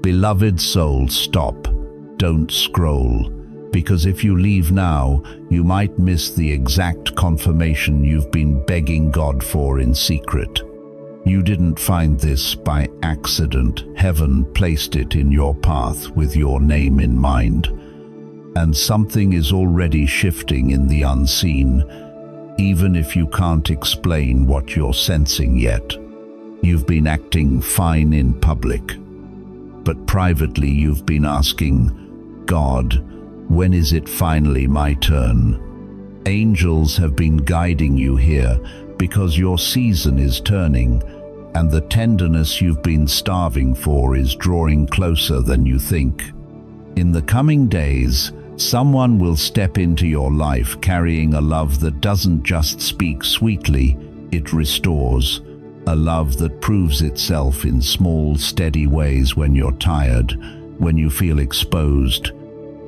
Beloved soul, stop. Don't scroll. Because if you leave now, you might miss the exact confirmation you've been begging God for in secret. You didn't find this by accident. Heaven placed it in your path with your name in mind. And something is already shifting in the unseen, even if you can't explain what you're sensing yet. You've been acting fine in public, but privately you've been asking, God, when is it finally my turn? Angels have been guiding you here because your season is turning, and the tenderness you've been starving for is drawing closer than you think. In the coming days, someone will step into your life carrying a love that doesn't just speak sweetly, it restores. A love that proves itself in small, steady ways when you're tired, when you feel exposed,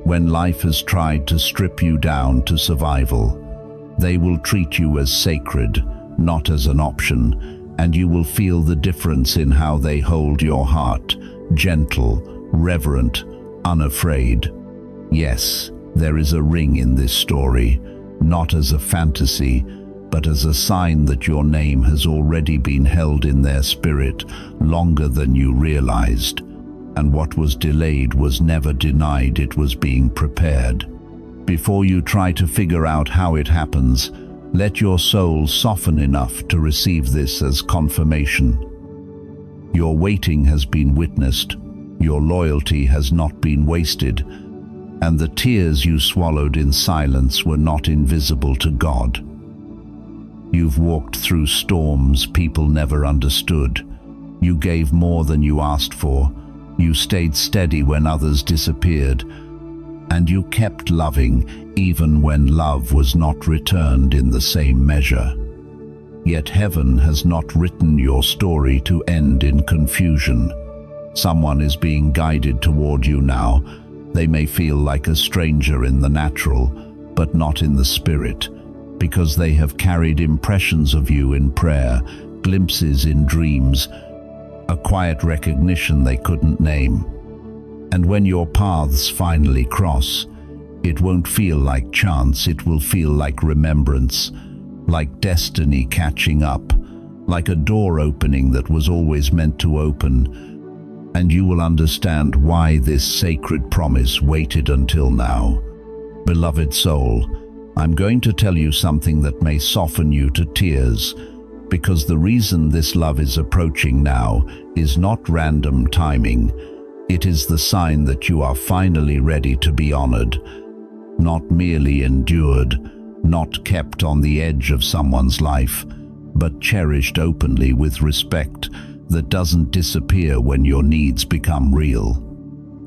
when life has tried to strip you down to survival. They will treat you as sacred, not as an option, and you will feel the difference in how they hold your heart, gentle, reverent, unafraid. Yes, there is a ring in this story, not as a fantasy, but as a sign that your name has already been held in their spirit longer than you realized. And what was delayed was never denied, it was being prepared. Before you try to figure out how it happens, let your soul soften enough to receive this as confirmation. Your waiting has been witnessed, your loyalty has not been wasted, and the tears you swallowed in silence were not invisible to God. You've walked through storms people never understood. You gave more than you asked for. You stayed steady when others disappeared. And you kept loving even when love was not returned in the same measure. Yet heaven has not written your story to end in confusion. Someone is being guided toward you now. They may feel like a stranger in the natural, but not in the spirit, because they have carried impressions of you in prayer, glimpses in dreams, a quiet recognition they couldn't name. And when your paths finally cross, it won't feel like chance, it will feel like remembrance, like destiny catching up, like a door opening that was always meant to open, and you will understand why this sacred promise waited until now. Beloved soul, I'm going to tell you something that may soften you to tears, because the reason this love is approaching now is not random timing. It is the sign that you are finally ready to be honored, not merely endured, not kept on the edge of someone's life, but cherished openly with respect that doesn't disappear when your needs become real.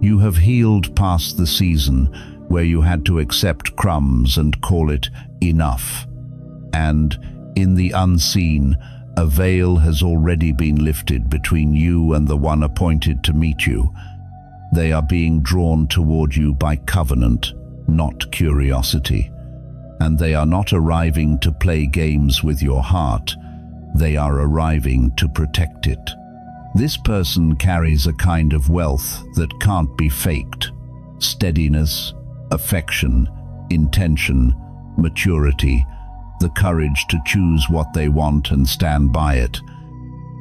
You have healed past the season where you had to accept crumbs and call it enough. And in the unseen, a veil has already been lifted between you and the one appointed to meet you. They are being drawn toward you by covenant, not curiosity. And they are not arriving to play games with your heart. They are arriving to protect it. This person carries a kind of wealth that can't be faked. Steadiness, affection, intention, maturity, the courage to choose what they want and stand by it.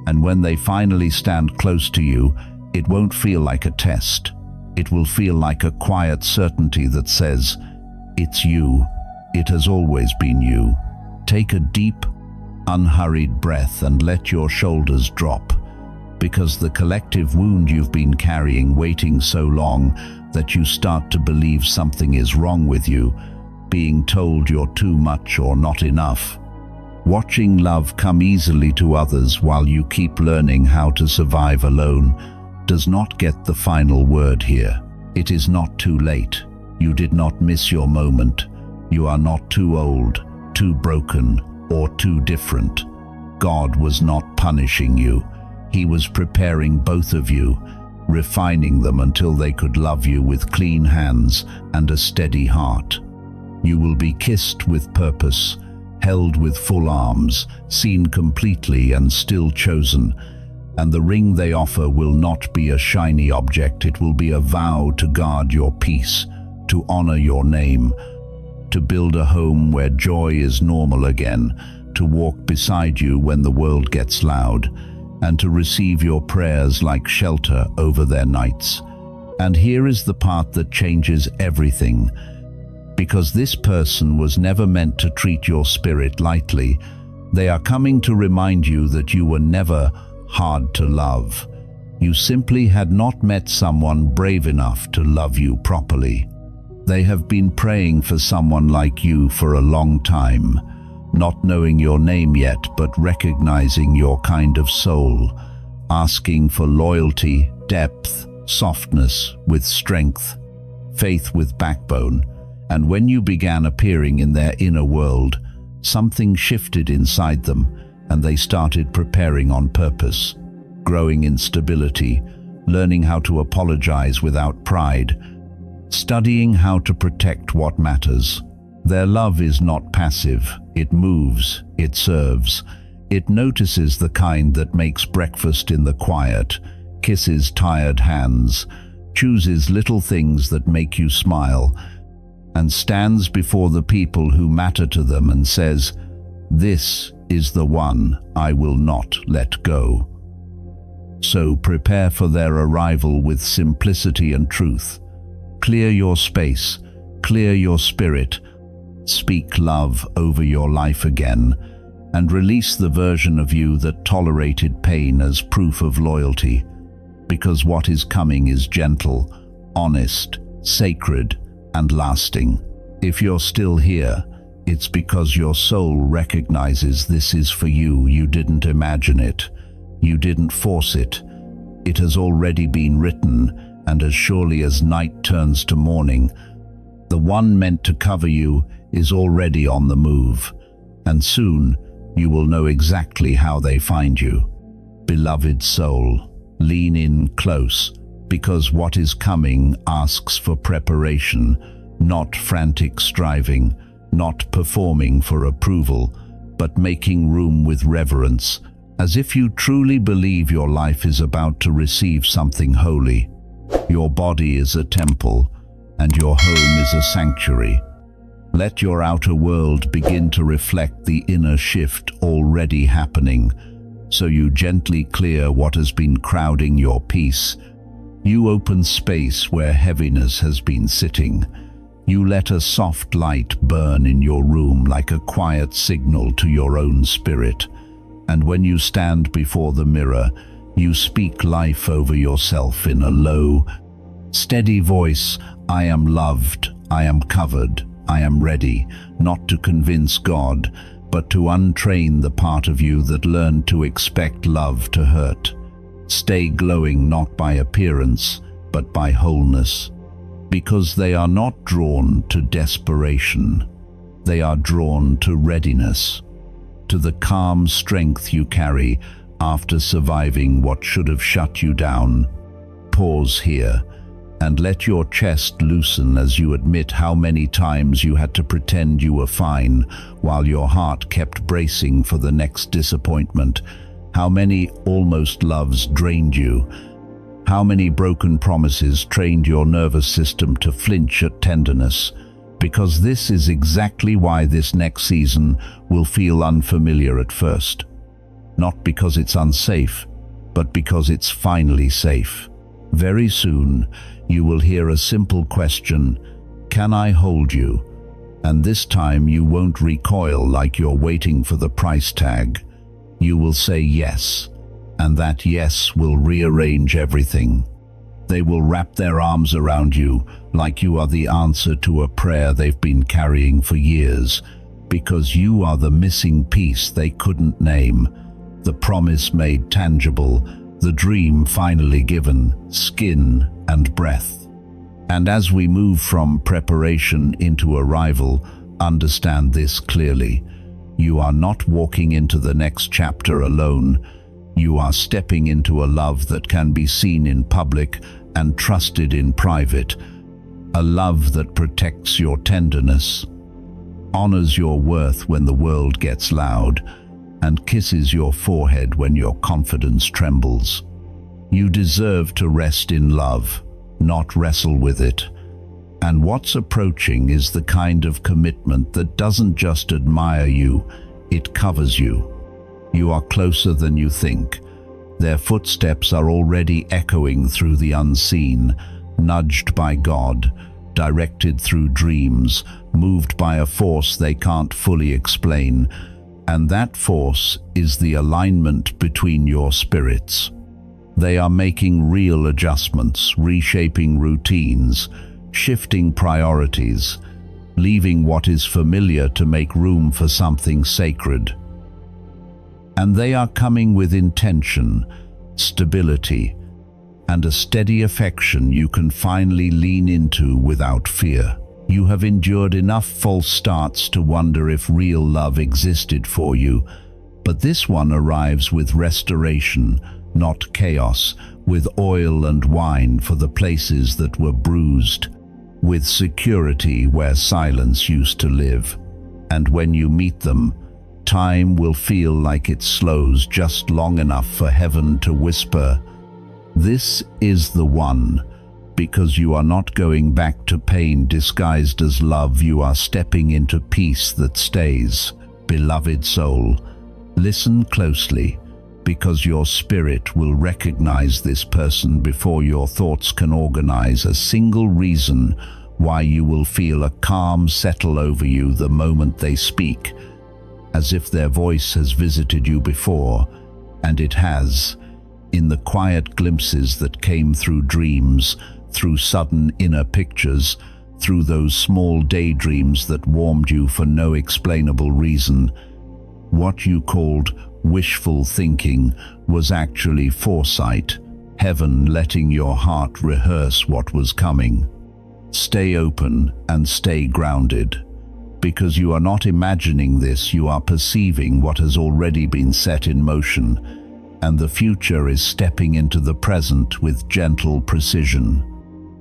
And when they finally stand close to you, it won't feel like a test. It will feel like a quiet certainty that says, it's you. It has always been you. Take a deep, unhurried breath and let your shoulders drop, because the collective wound you've been carrying, waiting so long that you start to believe something is wrong with you, being told you're too much or not enough. Watching love come easily to others while you keep learning how to survive alone does not get the final word here. It is not too late. You did not miss your moment. You are not too old, too broken, or too different. God was not punishing you. He was preparing both of you, refining them until they could love you with clean hands and a steady heart. You will be kissed with purpose, held with full arms, seen completely and still chosen. And the ring they offer will not be a shiny object, it will be a vow to guard your peace, to honor your name, to build a home where joy is normal again, to walk beside you when the world gets loud, and to receive your prayers like shelter over their nights. And here is the part that changes everything. Because this person was never meant to treat your spirit lightly, they are coming to remind you that you were never hard to love. You simply had not met someone brave enough to love you properly. They have been praying for someone like you for a long time, not knowing your name yet, but recognizing your kind of soul, asking for loyalty, depth, softness with strength, faith with backbone. And when you began appearing in their inner world, something shifted inside them, and they started preparing on purpose, growing in stability, learning how to apologize without pride, studying how to protect what matters. Their love is not passive, it moves, it serves. It notices the kind that makes breakfast in the quiet, kisses tired hands, chooses little things that make you smile, and stands before the people who matter to them and says, "This is the one I will not let go." So prepare for their arrival with simplicity and truth. Clear your space, clear your spirit, speak love over your life again, and release the version of you that tolerated pain as proof of loyalty, because what is coming is gentle, honest, sacred, and lasting. If you're still here, it's because your soul recognizes this is for you. You didn't imagine it. You didn't force it. It has already been written, and as surely as night turns to morning, the one meant to cover you is already on the move, and soon you will know exactly how they find you. Beloved soul, lean in close, because what is coming asks for preparation, not frantic striving, not performing for approval, but making room with reverence, as if you truly believe your life is about to receive something holy. Your body is a temple, and your home is a sanctuary. Let your outer world begin to reflect the inner shift already happening, so you gently clear what has been crowding your peace. You open space where heaviness has been sitting. You let a soft light burn in your room like a quiet signal to your own spirit. And when you stand before the mirror, you speak life over yourself in a low, steady voice. I am loved, I am covered, I am ready, not to convince God, but to untrain the part of you that learned to expect love to hurt. Stay glowing not by appearance, but by wholeness. Because they are not drawn to desperation. They are drawn to readiness, to the calm strength you carry after surviving what should have shut you down. Pause here and let your chest loosen as you admit how many times you had to pretend you were fine while your heart kept bracing for the next disappointment. How many almost loves drained you. How many broken promises trained your nervous system to flinch at tenderness. Because this is exactly why this next season will feel unfamiliar at first. Not because it's unsafe, but because it's finally safe. Very soon, you will hear a simple question, "Can I hold you?" And this time you won't recoil like you're waiting for the price tag. You will say yes, and that yes will rearrange everything. They will wrap their arms around you like you are the answer to a prayer they've been carrying for years, because you are the missing piece they couldn't name, the promise made tangible, the dream finally given skin and breath. And as we move from preparation into arrival, understand this clearly. You are not walking into the next chapter alone. You are stepping into a love that can be seen in public and trusted in private. A love that protects your tenderness, honors your worth when the world gets loud, and kisses your forehead when your confidence trembles. You deserve to rest in love, not wrestle with it. And what's approaching is the kind of commitment that doesn't just admire you, it covers you. You are closer than you think. Their footsteps are already echoing through the unseen, nudged by God, directed through dreams, moved by a force they can't fully explain. And that force is the alignment between your spirits. They are making real adjustments, reshaping routines, shifting priorities, leaving what is familiar to make room for something sacred. And they are coming with intention, stability, and a steady affection you can finally lean into without fear. You have endured enough false starts to wonder if real love existed for you, but this one arrives with restoration, not chaos, with oil and wine for the places that were bruised, with security where silence used to live. And when you meet them, time will feel like it slows just long enough for heaven to whisper, "This is the one," because you are not going back to pain disguised as love, you are stepping into peace that stays. Beloved soul, listen closely, because your spirit will recognize this person before your thoughts can organize a single reason why you will feel a calm settle over you the moment they speak, as if their voice has visited you before, and it has, in the quiet glimpses that came through dreams, through sudden inner pictures, through those small daydreams that warmed you for no explainable reason. What you called wishful thinking was actually foresight, heaven letting your heart rehearse what was coming. Stay open and stay grounded, because you are not imagining this, you are perceiving what has already been set in motion, and the future is stepping into the present with gentle precision.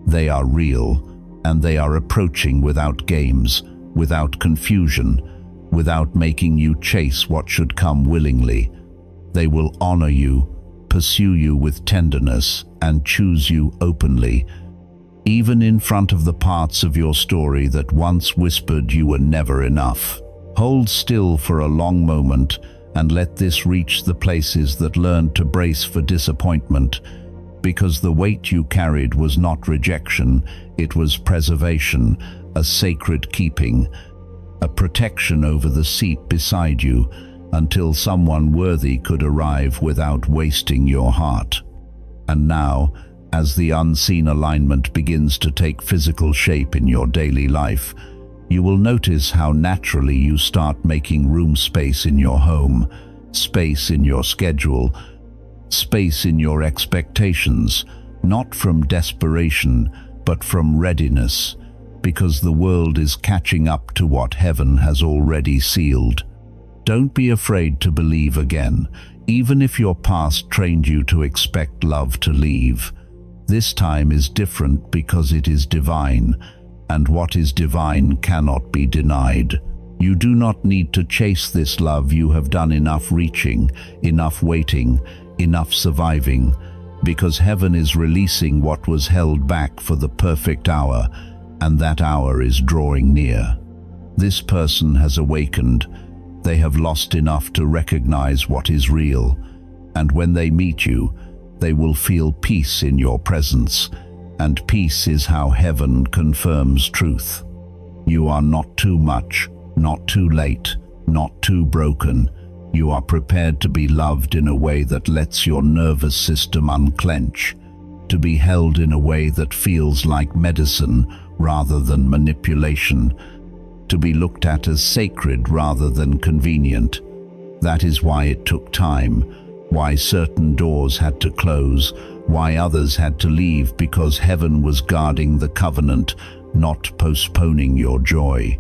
They are real, and they are approaching without games, without confusion, without making you chase what should come willingly. They will honor you, pursue you with tenderness, and choose you openly, even in front of the parts of your story that once whispered you were never enough. Hold still for a long moment and let this reach the places that learned to brace for disappointment, because the weight you carried was not rejection, it was preservation, a sacred keeping, a protection over the seat beside you until someone worthy could arrive without wasting your heart. And now, as the unseen alignment begins to take physical shape in your daily life, you will notice how naturally you start making room, space in your home, space in your schedule, space in your expectations, not from desperation, but from readiness, because the world is catching up to what heaven has already sealed. Don't be afraid to believe again, even if your past trained you to expect love to leave. This time is different because it is divine, and what is divine cannot be denied. You do not need to chase this love. You have done enough reaching, enough waiting, enough surviving, because heaven is releasing what was held back for the perfect hour, and that hour is drawing near. This person has awakened. They have lost enough to recognize what is real, and when they meet you, they will feel peace in your presence, and peace is how heaven confirms truth. You are not too much, not too late, not too broken. You are prepared to be loved in a way that lets your nervous system unclench, to be held in a way that feels like medicine rather than manipulation, to be looked at as sacred rather than convenient. That is why it took time, why certain doors had to close, why others had to leave, because heaven was guarding the covenant, not postponing your joy.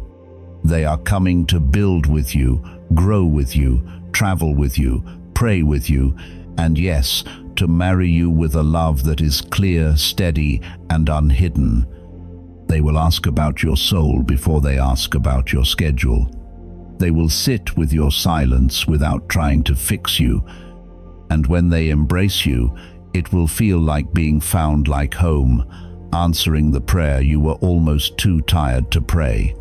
They are coming to build with you, grow with you, travel with you, pray with you, and yes, to marry you with a love that is clear, steady, and unhidden. They will ask about your soul before they ask about your schedule. They will sit with your silence without trying to fix you, and when they embrace you, it will feel like being found like home, answering the prayer you were almost too tired to pray.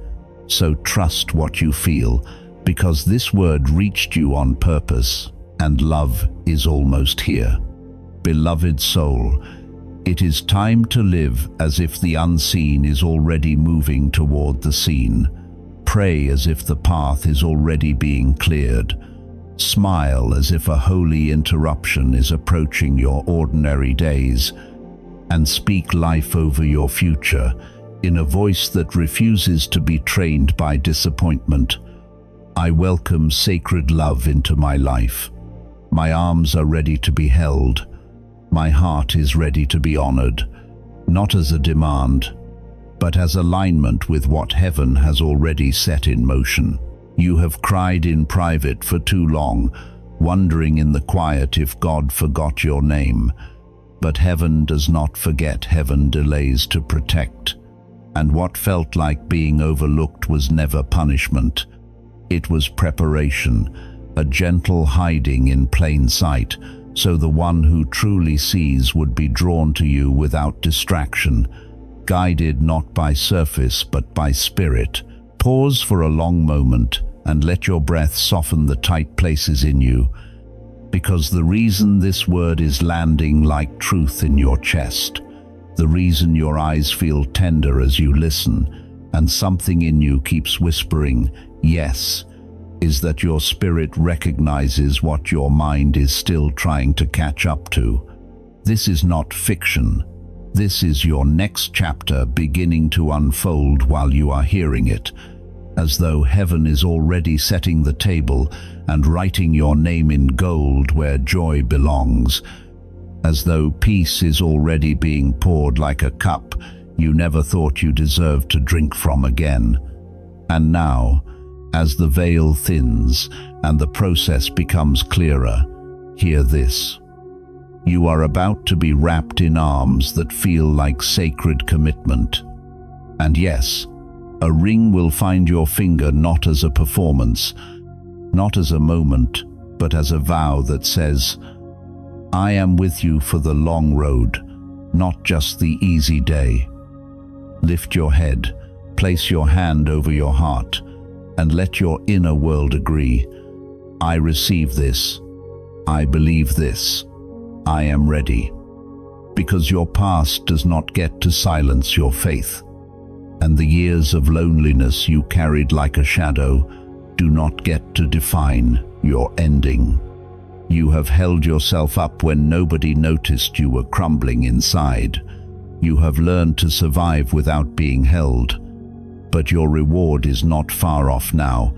So trust what you feel, because this word reached you on purpose, and love is almost here. Beloved soul, it is time to live as if the unseen is already moving toward the seen. Pray as if the path is already being cleared. Smile as if a holy interruption is approaching your ordinary days, and speak life over your future in a voice that refuses to be trained by disappointment. I welcome sacred love into my life. My arms are ready to be held. My heart is ready to be honored, not as a demand, but as alignment with what heaven has already set in motion. You have cried in private for too long, wondering in the quiet if God forgot your name. But heaven does not forget, heaven delays to protect. And what felt like being overlooked was never punishment. It was preparation, a gentle hiding in plain sight, so the one who truly sees would be drawn to you without distraction, guided not by surface but by spirit. Pause for a long moment and let your breath soften the tight places in you, because the reason this word is landing like truth in your chest, the reason your eyes feel tender as you listen, and something in you keeps whispering, yes, is that your spirit recognizes what your mind is still trying to catch up to. This is not fiction. This is your next chapter beginning to unfold while you are hearing it, as though heaven is already setting the table and writing your name in gold where joy belongs, as though peace is already being poured like a cup you never thought you deserved to drink from again. And now, as the veil thins and the process becomes clearer, hear this. You are about to be wrapped in arms that feel like sacred commitment. And yes, a ring will find your finger not as a performance, not as a moment, but as a vow that says, I am with you for the long road, not just the easy day. Lift your head, place your hand over your heart, and let your inner world agree. I receive this. I believe this. I am ready. Because your past does not get to silence your faith, and the years of loneliness you carried like a shadow do not get to define your ending. You have held yourself up when nobody noticed you were crumbling inside. You have learned to survive without being held. But your reward is not far off now,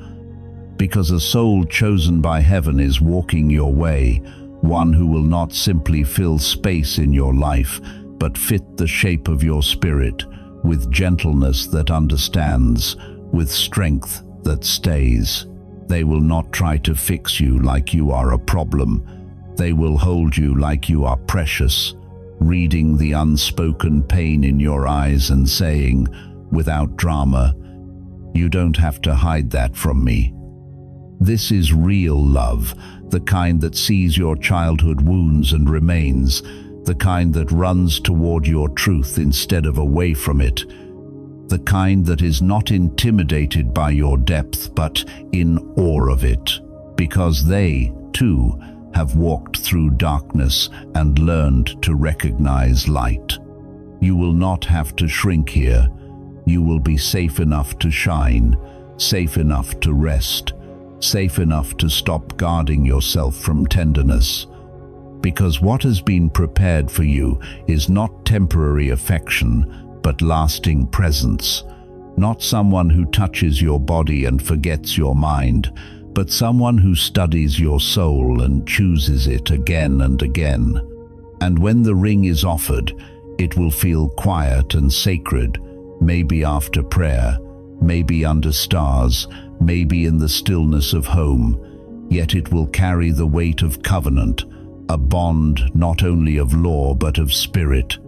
because a soul chosen by heaven is walking your way, one who will not simply fill space in your life, but fit the shape of your spirit, with gentleness that understands, with strength that stays. They will not try to fix you like you are a problem. They will hold you like you are precious, reading the unspoken pain in your eyes and saying, without drama, you don't have to hide that from me. This is real love, the kind that sees your childhood wounds and remains, the kind that runs toward your truth instead of away from it, the kind that is not intimidated by your depth but in awe of it, because they, too, have walked through darkness and learned to recognize light. You will not have to shrink here. You will be safe enough to shine, safe enough to rest, safe enough to stop guarding yourself from tenderness. Because what has been prepared for you is not temporary affection, but lasting presence. Not someone who touches your body and forgets your mind, but someone who studies your soul and chooses it again and again. And when the ring is offered, it will feel quiet and sacred, maybe after prayer, maybe under stars, maybe in the stillness of home, yet it will carry the weight of covenant, a bond not only of law but of spirit.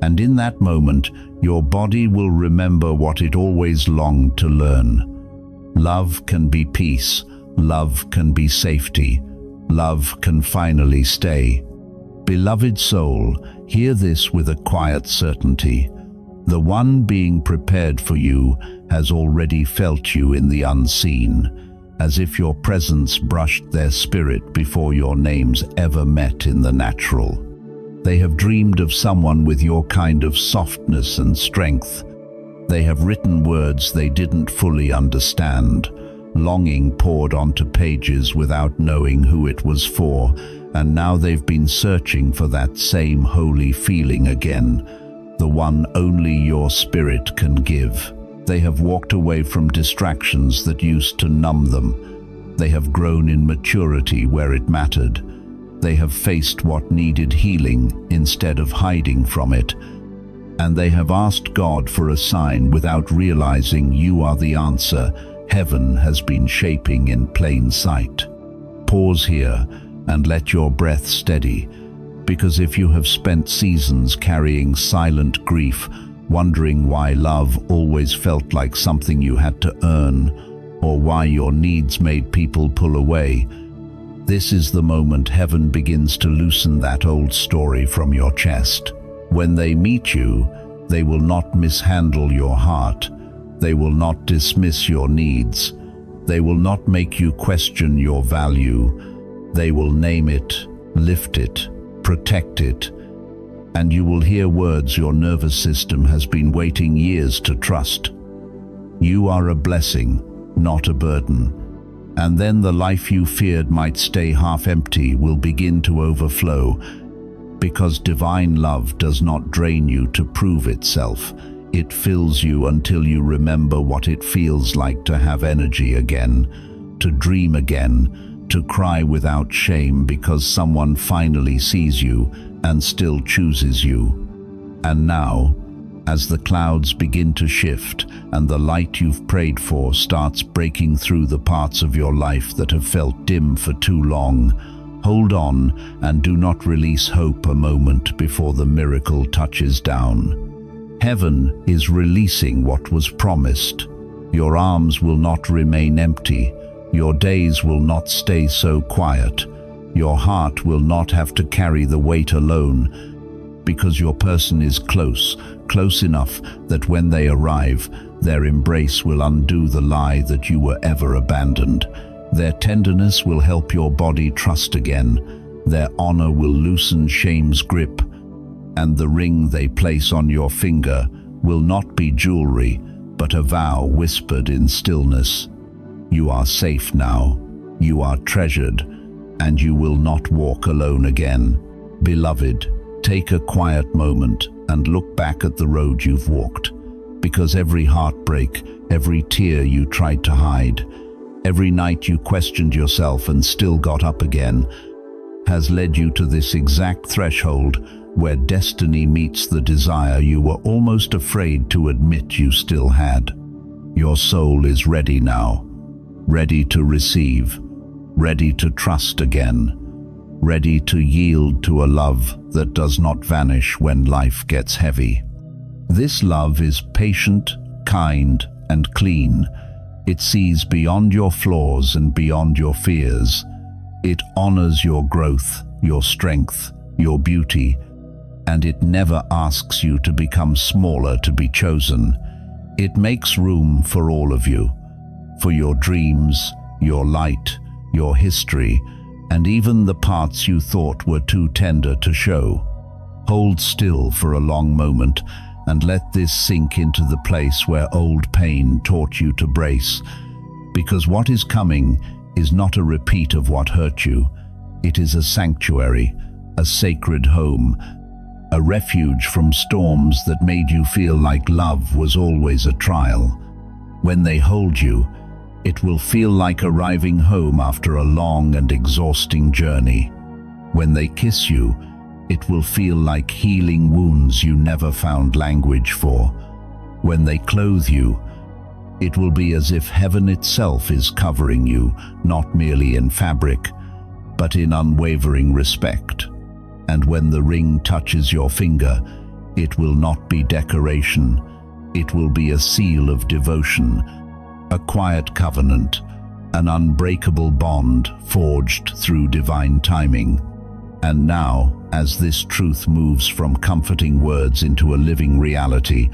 And in that moment, your body will remember what it always longed to learn. Love can be peace. Love can be safety. Love can finally stay. Beloved soul, hear this with a quiet certainty. The one being prepared for you has already felt you in the unseen, as if your presence brushed their spirit before your names ever met in the natural. They have dreamed of someone with your kind of softness and strength. They have written words they didn't fully understand. Longing poured onto pages without knowing who it was for, and now they've been searching for that same holy feeling again, the one only your spirit can give. They have walked away from distractions that used to numb them. They have grown in maturity where it mattered. They have faced what needed healing instead of hiding from it. And they have asked God for a sign without realizing you are the answer heaven has been shaping in plain sight. Pause here and let your breath steady, because if you have spent seasons carrying silent grief, wondering why love always felt like something you had to earn, or why your needs made people pull away, this is the moment heaven begins to loosen that old story from your chest. When they meet you, they will not mishandle your heart. They will not dismiss your needs. They will not make you question your value. They will name it, lift it, protect it, and you will hear words your nervous system has been waiting years to trust. You are a blessing, not a burden. And then the life you feared might stay half empty will begin to overflow, because divine love does not drain you to prove itself. It fills you until you remember what it feels like to have energy again, to dream again, to cry without shame because someone finally sees you and still chooses you. And now, as the clouds begin to shift and the light you've prayed for starts breaking through the parts of your life that have felt dim for too long, hold on and do not release hope a moment before the miracle touches down. Heaven is releasing what was promised. Your arms will not remain empty. Your days will not stay so quiet. Your heart will not have to carry the weight alone, because your person is close enough that when they arrive, their embrace will undo the lie that you were ever abandoned. Their tenderness will help your body trust again. Their honor will loosen shame's grip. And the ring they place on your finger will not be jewelry, but a vow whispered in stillness. You are safe now, you are treasured, and you will not walk alone again. Beloved, take a quiet moment and look back at the road you've walked, because every heartbreak, every tear you tried to hide, every night you questioned yourself and still got up again, has led you to this exact threshold where destiny meets the desire you were almost afraid to admit you still had. Your soul is ready now, ready to receive, ready to trust again, ready to yield to a love that does not vanish when life gets heavy. This love is patient, kind, and clean. It sees beyond your flaws and beyond your fears. It honors your growth, your strength, your beauty, and it never asks you to become smaller to be chosen. It makes room for all of you, for your dreams, your light, your history, and even the parts you thought were too tender to show. Hold still for a long moment and let this sink into the place where old pain taught you to brace, because what is coming is not a repeat of what hurt you. It is a sanctuary, a sacred home, a refuge from storms that made you feel like love was always a trial. When they hold you, it will feel like arriving home after a long and exhausting journey. When they kiss you, it will feel like healing wounds you never found language for. When they clothe you, it will be as if heaven itself is covering you, not merely in fabric, but in unwavering respect. And when the ring touches your finger, it will not be decoration. It will be a seal of devotion, a quiet covenant, an unbreakable bond forged through divine timing. And now, as this truth moves from comforting words into a living reality,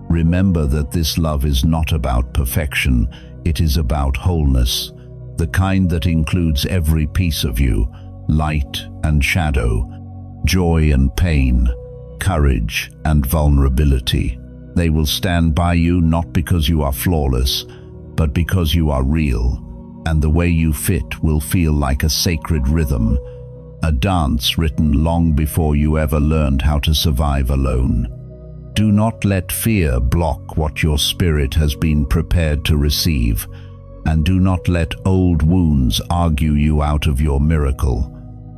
remember that this love is not about perfection, it is about wholeness, the kind that includes every piece of you, light and shadow, joy and pain, courage and vulnerability. They will stand by you not because you are flawless, but because you are real, and the way you fit will feel like a sacred rhythm, a dance written long before you ever learned how to survive alone. Do not let fear block what your spirit has been prepared to receive, and do not let old wounds argue you out of your miracle.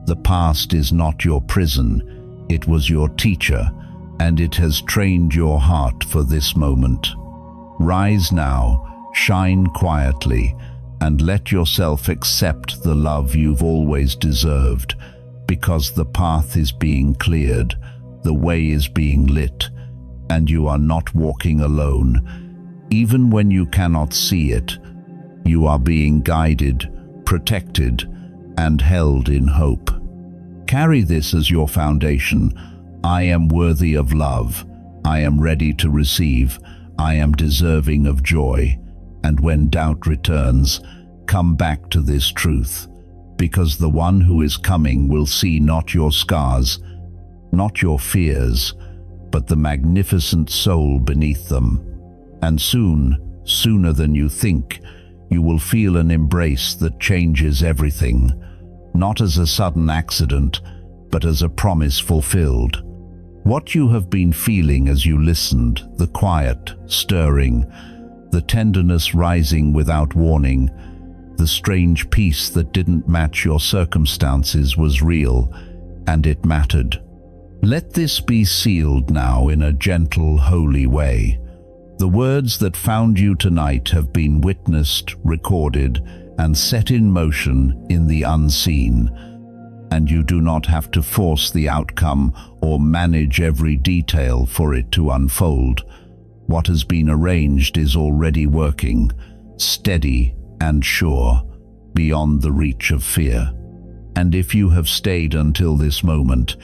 The past is not your prison, it was your teacher, and it has trained your heart for this moment. Rise now, shine quietly, and let yourself accept the love you've always deserved, because the path is being cleared, the way is being lit, and you are not walking alone. Even when you cannot see it, you are being guided, protected, and held in hope. Carry this as your foundation. I am worthy of love. I am ready to receive. I am deserving of joy. And when doubt returns, come back to this truth, because the one who is coming will see not your scars, not your fears, but the magnificent soul beneath them. And soon, sooner than you think, you will feel an embrace that changes everything, not as a sudden accident, but as a promise fulfilled. What you have been feeling as you listened, the quiet, stirring, the tenderness rising without warning, the strange peace that didn't match your circumstances was real, and it mattered. Let this be sealed now in a gentle, holy way. The words that found you tonight have been witnessed, recorded, and set in motion in the unseen, and you do not have to force the outcome or manage every detail for it to unfold. What has been arranged is already working, steady and sure, beyond the reach of fear. And if you have stayed until this moment,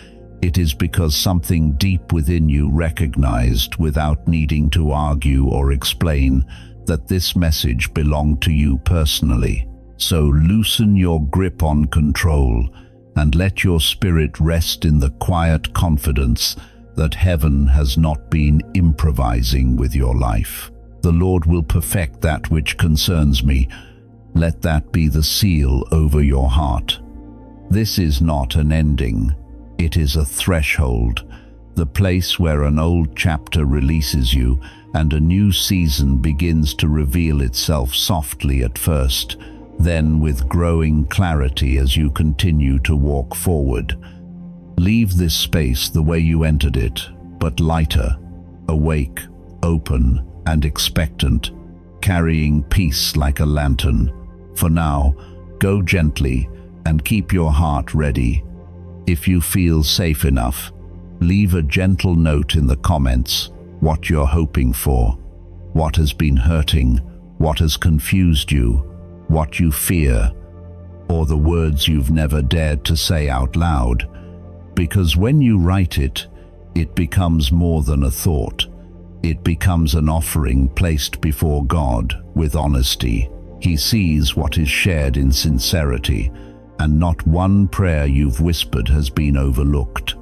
it is because something deep within you recognized, without needing to argue or explain, that this message belonged to you personally. So loosen your grip on control and let your spirit rest in the quiet confidence that heaven has not been improvising with your life. The Lord will perfect that which concerns me. Let that be the seal over your heart. This is not an ending. It is a threshold, the place where an old chapter releases you and a new season begins to reveal itself softly at first, then with growing clarity as you continue to walk forward. Leave this space the way you entered it, but lighter, awake, open, and expectant, carrying peace like a lantern. For now, go gently and keep your heart ready. If you feel safe enough, leave a gentle note in the comments, what you're hoping for, what has been hurting, what has confused you, what you fear, or the words you've never dared to say out loud. Because when you write it, it becomes more than a thought. It becomes an offering placed before God with honesty. He sees what is shared in sincerity, and not one prayer you've whispered has been overlooked.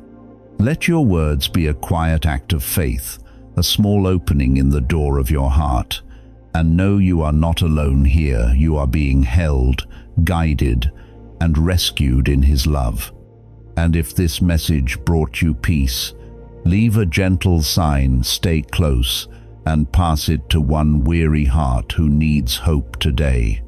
Let your words be a quiet act of faith, a small opening in the door of your heart. And know you are not alone here. You are being held, guided, and rescued in His love. And if this message brought you peace, leave a gentle sign, stay close, and pass it to one weary heart who needs hope today.